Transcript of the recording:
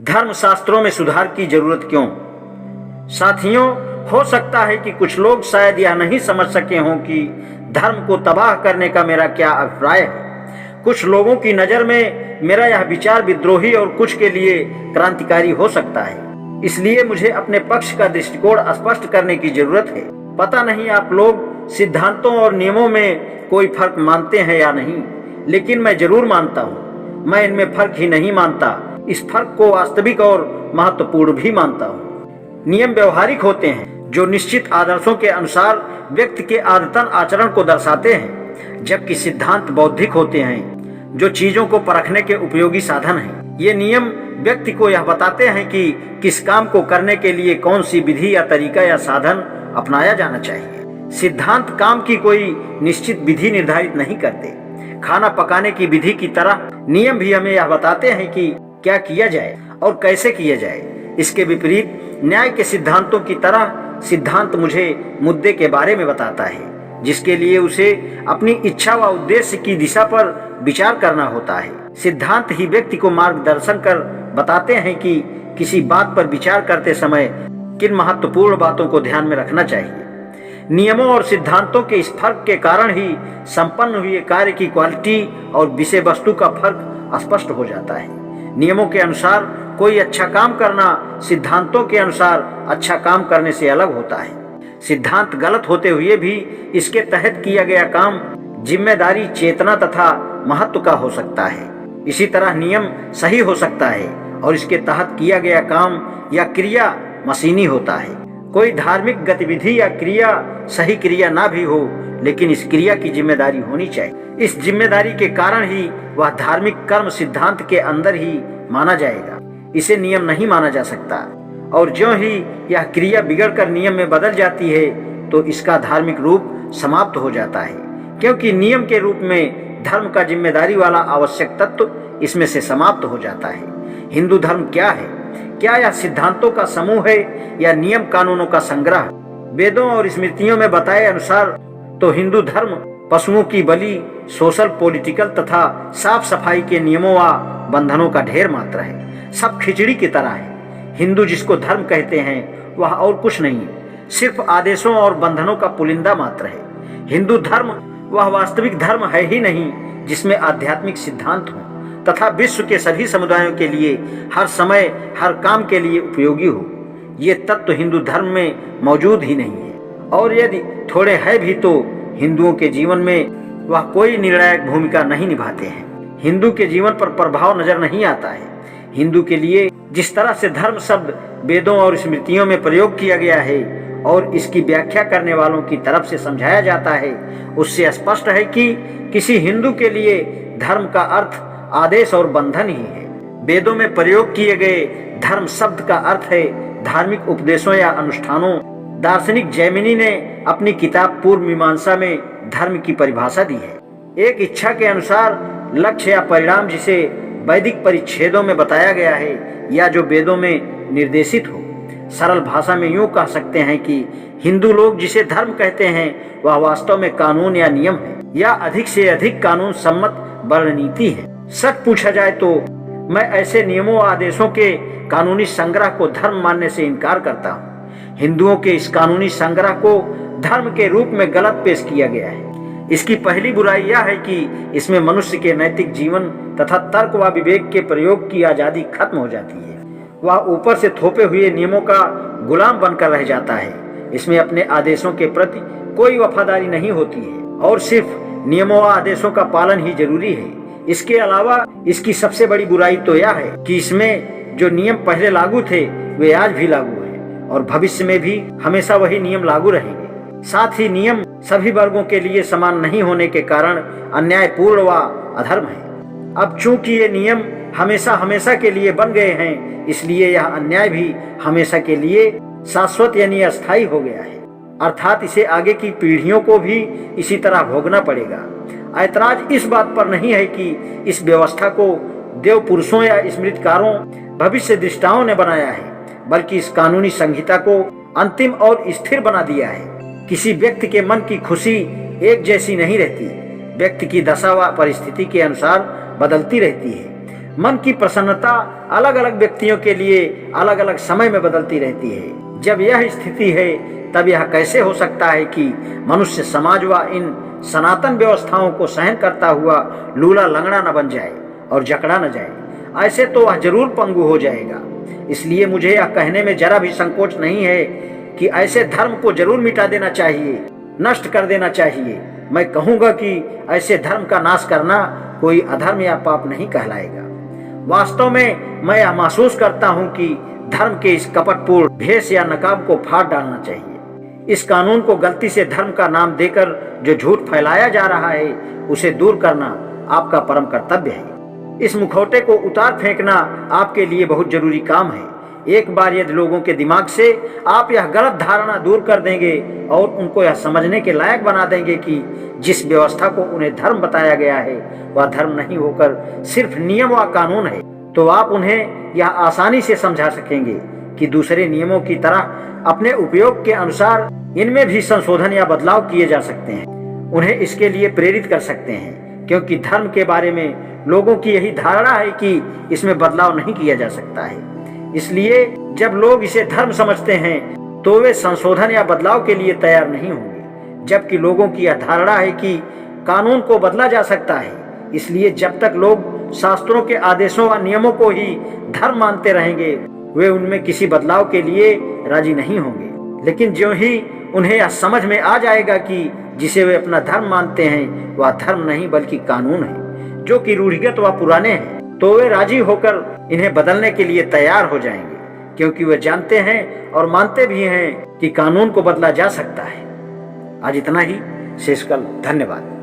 धर्म शास्त्रों में सुधार की जरूरत क्यों? साथियों, हो सकता है कि कुछ लोग शायद यह नहीं समझ सके हों कि धर्म को तबाह करने का मेरा क्या अभिप्राय है। कुछ लोगों की नज़र में मेरा यह विचार विद्रोही और कुछ के लिए क्रांतिकारी हो सकता है। इसलिए मुझे अपने पक्ष का दृष्टिकोण स्पष्ट करने की जरूरत है। पता नहीं आप लोग सिद्धांतों और नियमों में कोई फर्क मानते हैं या नहीं, लेकिन मैं जरूर मानता हूँ। मैं इनमें फर्क ही नहीं मानता, इस फर्क को वास्तविक और महत्वपूर्ण भी मानता हूँ। नियम व्यवहारिक होते हैं जो निश्चित आदर्शों के अनुसार व्यक्ति के आदतन आचरण को दर्शाते हैं, जबकि सिद्धांत बौद्धिक होते हैं जो चीजों को परखने के उपयोगी साधन हैं। ये नियम व्यक्ति को यह बताते हैं कि किस काम को करने के लिए कौन सी विधि या तरीका या साधन अपनाया जाना चाहिए। सिद्धांत काम की कोई निश्चित विधि निर्धारित नहीं करते। खाना पकाने की विधि की तरह नियम भी हमें यह बताते हैं कि क्या किया जाए और कैसे किया जाए। इसके विपरीत न्याय के सिद्धांतों की तरह सिद्धांत मुझे मुद्दे के बारे में बताता है, जिसके लिए उसे अपनी इच्छा व उद्देश्य की दिशा पर विचार करना होता है। सिद्धांत ही व्यक्ति को मार्गदर्शन कर बताते हैं कि किसी बात पर विचार करते समय किन महत्वपूर्ण बातों को ध्यान में रखना चाहिए। नियमों और सिद्धांतों के इस फर्क के कारण ही संपन्न हुए कार्य की क्वालिटी और विषय वस्तु का फर्क स्पष्ट हो जाता है। नियमों के अनुसार कोई अच्छा काम करना सिद्धांतों के अनुसार अच्छा काम करने से अलग होता है। सिद्धांत गलत होते हुए भी इसके तहत किया गया काम जिम्मेदारी, चेतना तथा महत्व का हो सकता है। इसी तरह नियम सही हो सकता है और इसके तहत किया गया काम या क्रिया मशीनी होता है। कोई धार्मिक गतिविधि या क्रिया सही क्रिया ना भी हो, लेकिन इस क्रिया की जिम्मेदारी होनी चाहिए। इस जिम्मेदारी के कारण ही वह धार्मिक कर्म सिद्धांत के अंदर ही माना जाएगा। इसे नियम नहीं माना जा सकता, और ज्यों ही यह क्रिया बिगड़कर नियम में बदल जाती है तो इसका धार्मिक रूप समाप्त हो जाता है, क्योंकि नियम के रूप में धर्म का जिम्मेदारी वाला आवश्यक तत्व इसमें से समाप्त हो जाता है। हिंदू धर्म क्या है? क्या यह सिद्धांतों का समूह है या नियम कानूनों का संग्रह? वेदों और स्मृतियों में बताए अनुसार तो हिंदू धर्म पशुओं की बलि, सोशल, पॉलिटिकल तथा साफ सफाई के नियमों व बंधनों का ढेर मात्र है। सब खिचड़ी की तरह है। हिंदू जिसको धर्म कहते हैं वह और कुछ नहीं है, सिर्फ आदेशों और बंधनों का पुलिंदा मात्र है। हिंदू धर्म वह वास्तविक धर्म है ही नहीं जिसमें आध्यात्मिक सिद्धांत हो तथा विश्व के सभी समुदायों के लिए हर समय हर काम के लिए उपयोगी हो। ये तत्व हिंदू धर्म में मौजूद ही नहीं है, और यदि थोड़े है भी तो हिंदुओं के जीवन में वह कोई निर्णायक भूमिका नहीं निभाते हैं। हिंदू के जीवन पर प्रभाव नजर नहीं आता है। हिंदू के लिए जिस तरह से धर्म शब्द वेदों और स्मृतियों में प्रयोग किया गया है और इसकी व्याख्या करने वालों की तरफ से समझाया जाता है, उससे स्पष्ट है कि किसी हिंदू के लिए धर्म का अर्थ आदेश और बंधन ही है। वेदों में प्रयोग किए गए धर्म शब्द का अर्थ है धार्मिक उपदेशों या अनुष्ठानों। दार्शनिक जैमिनी ने अपनी किताब पूर्व मीमांसा में धर्म की परिभाषा दी है। एक इच्छा के अनुसार लक्ष्य या परिणाम जिसे वैदिक परिच्छेदों में बताया गया है या जो वेदों में निर्देशित हो। सरल भाषा में यूं कह सकते हैं कि हिंदू लोग जिसे धर्म कहते हैं वह वास्तव में कानून या नियम है, या अधिक से अधिक कानून सम्मत वर्णनीति है। सच पूछा जाए तो मैं ऐसे नियमों और आदेशों के कानूनी संग्रह को धर्म मानने से इनकार करता हूँ। हिंदुओं के इस कानूनी संग्रह को धर्म के रूप में गलत पेश किया गया है। इसकी पहली बुराई यह है कि इसमें मनुष्य के नैतिक जीवन तथा तर्क व विवेक के प्रयोग की आजादी खत्म हो जाती है। वह ऊपर से थोपे हुए नियमों का गुलाम बनकर रह जाता है। इसमें अपने आदेशों के प्रति कोई वफादारी नहीं होती है और सिर्फ नियमों व आदेशों का पालन ही जरूरी है। इसके अलावा इसकी सबसे बड़ी बुराई तो यह है कि इसमें जो नियम पहले लागू थे वे आज भी लागू हैं और भविष्य में भी हमेशा वही नियम लागू रहेंगे। साथ ही नियम सभी वर्गों के लिए समान नहीं होने के कारण अन्यायपूर्ण व अधर्म है। अब चूंकि ये नियम हमेशा हमेशा के लिए बन गए हैं, इसलिए यह अन्याय भी हमेशा के लिए शाश्वत यानी अस्थायी हो गया है, अर्थात इसे आगे की पीढ़ियों को भी इसी तरह भोगना पड़ेगा। ऐतराज इस बात पर नहीं है कि इस व्यवस्था को देव पुरुषों या स्मृतिकारों, भविष्य दृष्टाओं ने बनाया है, बल्कि इस कानूनी संहिता को अंतिम और स्थिर बना दिया है। किसी व्यक्ति के मन की खुशी एक जैसी नहीं रहती, व्यक्ति की दशा व परिस्थिति के अनुसार बदलती रहती है। मन की प्रसन्नता अलग अलग व्यक्तियों के लिए अलग अलग समय में बदलती रहती है। जब यह स्थिति है तब यह कैसे हो सकता है कि मनुष्य समाज व इन सनातन व्यवस्थाओं को सहन करता हुआ लूला लंगड़ा न बन जाए और जकड़ा न जाए। ऐसे तो वह जरूर पंगु हो जाएगा। इसलिए मुझे यह कहने में जरा भी संकोच नहीं है कि ऐसे धर्म को जरूर मिटा देना चाहिए, नष्ट कर देना चाहिए। मैं कहूँगा कि ऐसे धर्म का नाश करना कोई अधर्म या पाप नहीं कहलाएगा। वास्तव में मैं यह महसूस करता हूँ कि धर्म के इस कपटपूर्ण भेष या नकाब को फाड़ डालना चाहिए। इस कानून को गलती से धर्म का नाम देकर जो झूठ फैलाया जा रहा है उसे दूर करना आपका परम कर्तव्य है। इस मुखौटे को उतार फेंकना आपके लिए बहुत जरूरी काम है। एक बार यदि लोगों के दिमाग से आप यह गलत धारणा दूर कर देंगे और उनको यह समझने के लायक बना देंगे कि जिस व्यवस्था को उन्हें धर्म बताया गया है वह धर्म नहीं होकर सिर्फ नियम व कानून है, तो आप उन्हें यह आसानी से समझा सकेंगे कि दूसरे नियमों की तरह अपने उपयोग के अनुसार इनमें भी संशोधन या बदलाव किए जा सकते हैं। उन्हें इसके लिए प्रेरित कर सकते हैं, क्योंकि धर्म के बारे में लोगों की यही धारणा है कि इसमें बदलाव नहीं किया जा सकता है। इसलिए जब लोग इसे धर्म समझते हैं तो वे संशोधन या बदलाव के लिए तैयार नहीं होंगे, जबकि लोगों की यह धारणा है कि कानून को बदला जा सकता है। इसलिए जब तक लोग शास्त्रों के आदेशों व नियमों को ही धर्म मानते रहेंगे वे उनमें किसी बदलाव के लिए राजी नहीं होंगे। लेकिन ज्यों ही उन्हें यह समझ में आ जाएगा कि जिसे वे अपना धर्म मानते हैं वह धर्म नहीं बल्कि कानून है, जो कि रूढ़िगत व पुराने हैं, तो वे राजी होकर इन्हें बदलने के लिए तैयार हो जाएंगे, क्योंकि वे जानते हैं और मानते भी हैं कि कानून को बदला जा सकता है। आज इतना ही, शेष कल। धन्यवाद।